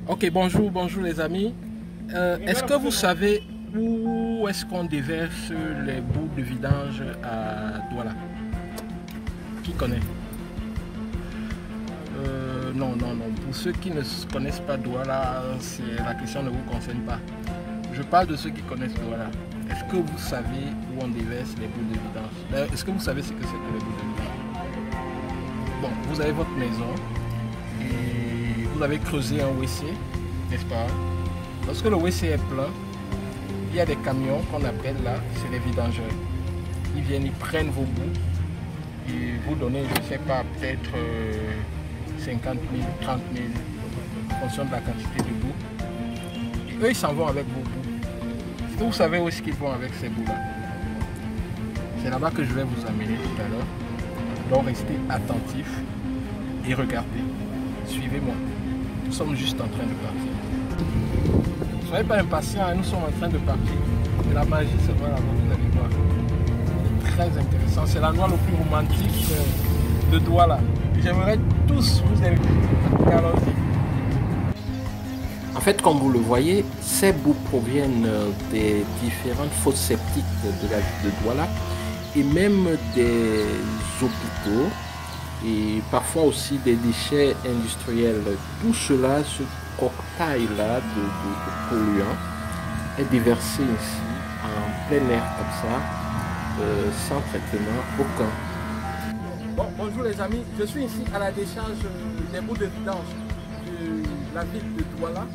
Ok, bonjour les amis. Est-ce que vous savez où est-ce qu'on déverse les bouts de vidange à Douala? Qui connaît? Non. Pour ceux qui ne connaissent pas Douala, la question ne vous concerne pas. Je parle de ceux qui connaissent Douala. Est-ce que vous savez où on déverse les bouts de vidange? Est-ce que vous savez ce que c'est que les bouts de vidange? Bon, vous avez votre maison et vous avez creusé un WC, n'est-ce pas? Lorsque le WC est plein, il y a des camions qu'on appelle là, c'est les vidangeurs. Ils viennent, ils prennent vos bouts et vous donnez, je ne sais pas, peut-être 50 000, 30 000 en fonction de la quantité de bouts. Et eux, ils s'en vont avec vos bouts. Est-ce que vous savez où est-ce qu'ils vont avec ces bouts-là? C'est là-bas que je vais vous amener tout à l'heure. Donc restez attentifs et regardez. Suivez-moi. Nous sommes juste en train de partir. Ne soyez pas impatients, nous sommes en train de partir. C'est la magie, c'est là-bas, vous allez voir. C'est très intéressant. C'est l'endroit le plus romantique de Douala. J'aimerais tous vous inviter. Allons-y. En fait, comme vous le voyez, ces bouts proviennent des différentes fosses septiques de la ville de Douala et même des hôpitaux et parfois aussi des déchets industriels. Tout cela, ce cocktail-là de polluants est déversé ici en plein air comme ça, sans traitement aucun. Bon, bonjour les amis, je suis ici à la décharge des bouts de vidange de la ville de Douala.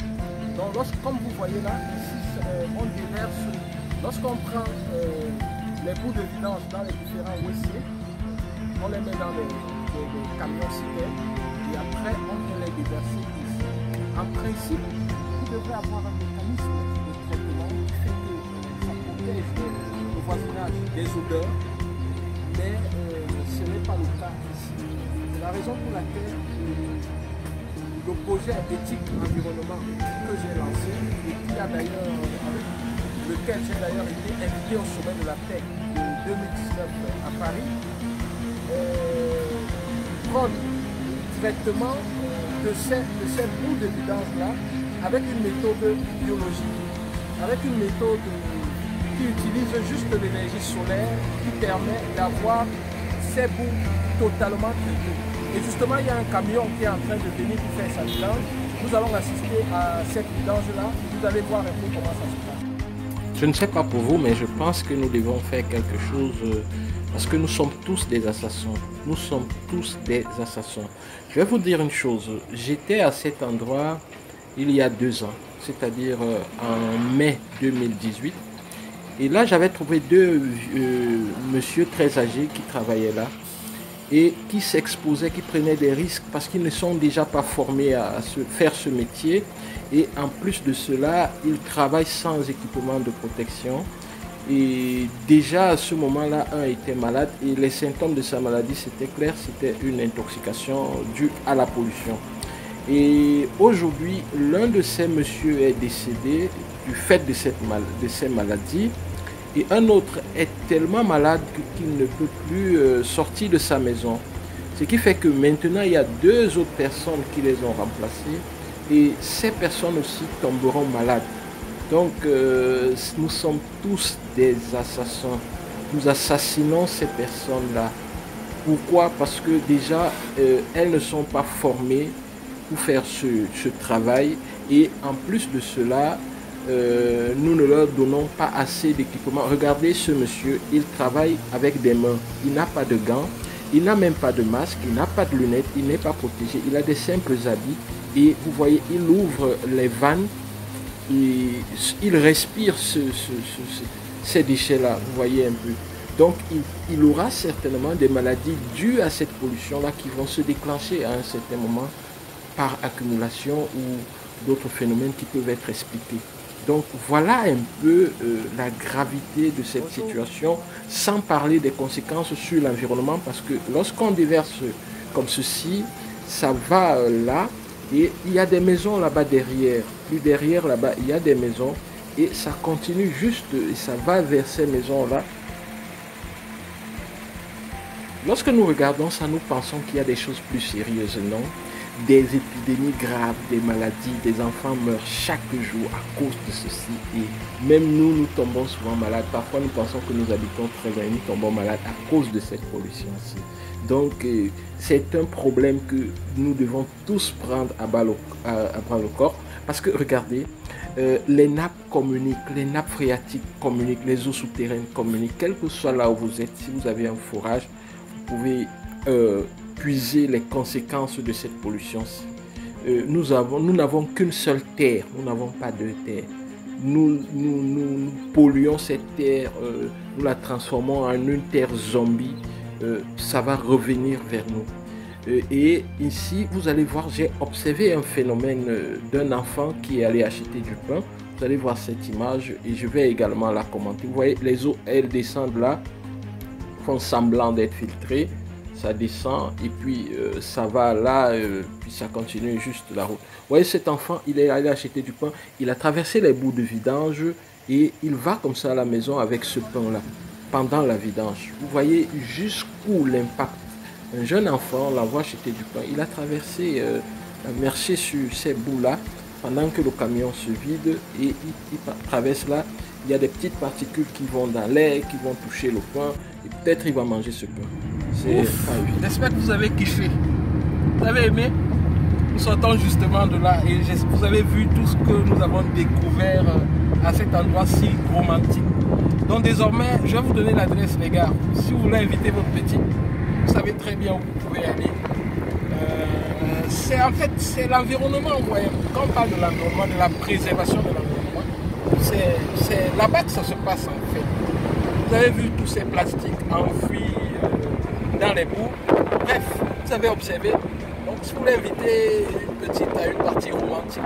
Donc, comme vous voyez là, ici on déverse, lorsqu'on prend les bouts de vidange dans les différents WC, on les met dans les camions citernes et après on peut les déverser ici. En principe, vous devrez avoir un mécanisme de traitement qui fait que ça protège le voisinage des odeurs, mais ce n'est pas le cas ici. C'est la raison pour laquelle le projet éthique environnement que j'ai lancé et qui a d'ailleurs, avec lequel j'ai d'ailleurs été invité au sommet de la paix de 2019 à Paris, prendre le traitement de ces bouts de vidange-là avec une méthode biologique, avec une méthode qui utilise juste l'énergie solaire, qui permet d'avoir ces bouts totalement traités. Et justement, il y a un camion qui est en train de venir pour faire sa vidange. Nous allons assister à cette vidange-là. Vous allez voir un peu comment ça se passe. Je ne sais pas pour vous, mais je pense que nous devons faire quelque chose parce que nous sommes tous des assassins. Nous sommes tous des assassins. Je vais vous dire une chose. J'étais à cet endroit il y a 2 ans, c'est-à-dire en mai 2018. Et là, j'avais trouvé deux monsieur très âgés qui travaillaient là et qui s'exposaient, qui prenaient des risques parce qu'ils ne sont déjà pas formés à faire ce métier. Et en plus de cela, ils travaillent sans équipement de protection. Et déjà à ce moment-là, un était malade et les symptômes de sa maladie, c'était clair, c'était une intoxication due à la pollution. Et aujourd'hui, l'un de ces messieurs est décédé du fait de ces maladies. Et un autre est tellement malade qu'il ne peut plus sortir de sa maison. Ce qui fait que maintenant, il y a 2 autres personnes qui les ont remplacés. Et ces personnes aussi tomberont malades. Donc, nous sommes tous des assassins. Nous assassinons ces personnes-là. Pourquoi? Parce que déjà, elles ne sont pas formées pour faire ce travail. Et en plus de cela, nous ne leur donnons pas assez d'équipement. Regardez ce monsieur, il travaille avec des mains. Il n'a pas de gants, il n'a même pas de masque, il n'a pas de lunettes, il n'est pas protégé. Il a des simples habits. Et vous voyez, il ouvre les vannes et il respire ces déchets-là. Vous voyez un peu. Donc, il aura certainement des maladies dues à cette pollution-là qui vont se déclencher à un certain moment par accumulation ou d'autres phénomènes qui peuvent être expliqués. Donc voilà un peu la gravité de cette situation, sans parler des conséquences sur l'environnement, parce que lorsqu'on déverse comme ceci, ça va là, et il y a des maisons là-bas derrière, plus derrière là-bas, il y a des maisons, et ça continue juste, et ça va vers ces maisons-là. Lorsque nous regardons ça, nous pensons qu'il y a des choses plus sérieuses, non? des épidémies graves, des maladies, des enfants meurent chaque jour à cause de ceci. Et même nous tombons souvent malades. Parfois, nous pensons que nous habitons très bien, nous tombons malades à cause de cette pollution-ci. Donc, c'est un problème que nous devons tous prendre à bras le corps. Parce que, regardez, les nappes communiquent, les nappes phréatiques communiquent, les eaux souterraines communiquent. Quel que soit là où vous êtes, si vous avez un forage, vous pouvez puiser les conséquences de cette pollution-ci. Nous n'avons qu'une seule terre, nous n'avons pas deux terres. Nous polluons cette terre, nous la transformons en une terre zombie. Ça va revenir vers nous. Et ici, vous allez voir, j'ai observé un phénomène d'un enfant qui est allé acheter du pain. Vous allez voir cette image et je vais également la commenter. Vous voyez, les eaux, elles descendent là, font semblant d'être filtrées. Ça descend et puis ça va là, puis ça continue juste la route. Vous voyez, cet enfant, il est allé acheter du pain. Il a traversé les bouts de vidange et il va comme ça à la maison avec ce pain-là. Pendant la vidange, vous voyez jusqu'où l'impact. Un jeune enfant, on l'envoie acheter du pain, il a traversé, marché sur ces bouts-là pendant que le camion se vide et il traverse là. Il y a des petites particules qui vont dans l'air, qui vont toucher le pain et peut-être il va manger ce pain. J'espère que vous avez kiffé. Vous avez aimé? Nous sortons justement de là et vous avez vu tout ce que nous avons découvert à cet endroit si romantique. Donc désormais, je vais vous donner l'adresse, les gars. Si vous voulez inviter votre petit, vous savez très bien où vous pouvez aller. C'est l'environnement, vous voyez. Quand on parle de l'environnement, de la préservation de l'environnement, c'est là-bas que ça se passe en fait. Vous avez vu tous ces plastiques enfouis dans les bouts. Bref, vous avez observé. Donc si vous voulez inviter une petite à une partie romantique,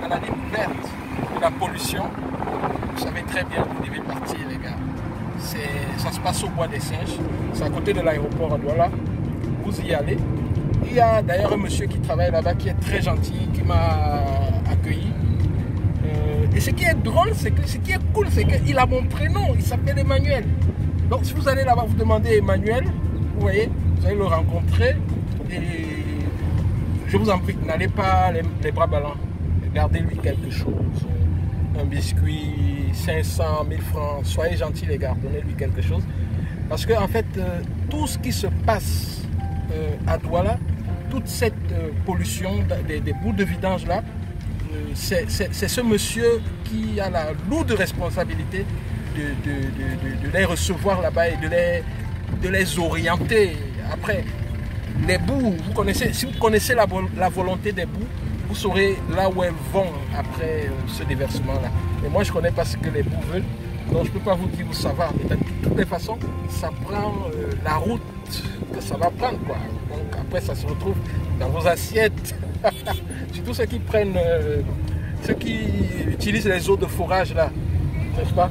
à la découverte de la pollution, vous savez très bien que vous devez partir, les gars. Ça se passe au Bois des Singes. C'est à côté de l'aéroport à Douala. Vous y allez. Il y a d'ailleurs un monsieur qui travaille là-bas qui est très gentil, qui m'a accueilli. Et ce qui est drôle, ce qui est cool, c'est qu'il a mon prénom. Il s'appelle Emmanuel. Donc si vous allez là-bas, vous demandez Emmanuel, vous voyez, vous allez le rencontrer. Et je vous en prie, n'allez pas les bras ballants. Gardez-lui quelque chose. Un biscuit, 500, 1000 francs. Soyez gentils les gars, donnez-lui quelque chose. Parce que en fait, tout ce qui se passe à Douala, toute cette pollution des bouts de vidange là, c'est ce monsieur qui a la lourde responsabilité de les recevoir là-bas et de les orienter. Après, les bouts, vous connaissez, si vous connaissez la volonté des bouts, vous saurez là où elles vont après ce déversement-là. Et moi, je ne connais pas ce que les bouts veulent, donc je ne peux pas vous dire où ça va. Mais de toutes les façons, ça prend la route que ça va prendre, quoi. Donc après, ça se retrouve dans vos assiettes. Surtout ceux qui prennent, ceux qui utilisent les eaux de forage, là, n'est-ce pas?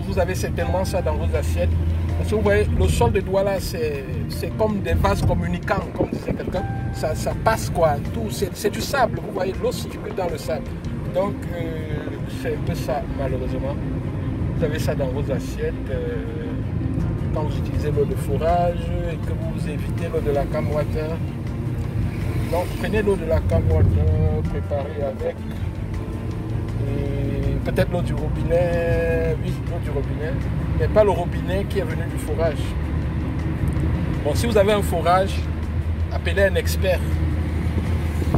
Vous avez certainement ça dans vos assiettes. Parce que vous voyez, le sol de Douala, c'est comme des vases communicants, comme disait quelqu'un. Ça passe quoi, tout, c'est du sable, vous voyez, l'eau circule dans le sable. Donc, c'est un peu ça, malheureusement. Vous avez ça dans vos assiettes quand vous utilisez l'eau de forage et que vous évitez l'eau de la cam water. Donc, prenez l'eau de la cam water, préparez avec. Et peut-être l'eau du robinet, oui, l'eau du robinet, mais pas le robinet qui est venu du forage. Bon, si vous avez un forage, appelez un expert.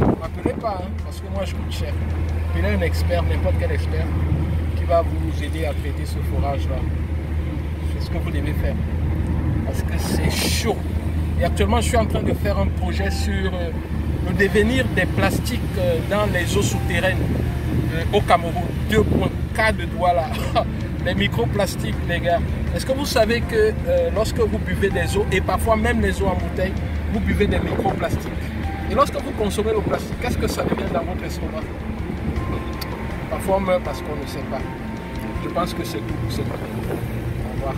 Ne m'appelez pas, hein, parce que moi je coûte cher. Appelez un expert, n'importe quel expert, qui va vous aider à traiter ce forage-là. C'est ce que vous devez faire. Parce que c'est chaud. Et actuellement, je suis en train de faire un projet sur le devenir des plastiques dans les eaux souterraines au Cameroun. 2.4 de Douala. Les microplastiques, les gars. Est-ce que vous savez que lorsque vous buvez des eaux, et parfois même les eaux en bouteille, vous buvez des microplastiques. Et lorsque vous consommez le plastique, qu'est-ce que ça devient dans votre estomac? Parfois on meurt parce qu'on ne sait pas. Je pense que c'est tout. Au revoir.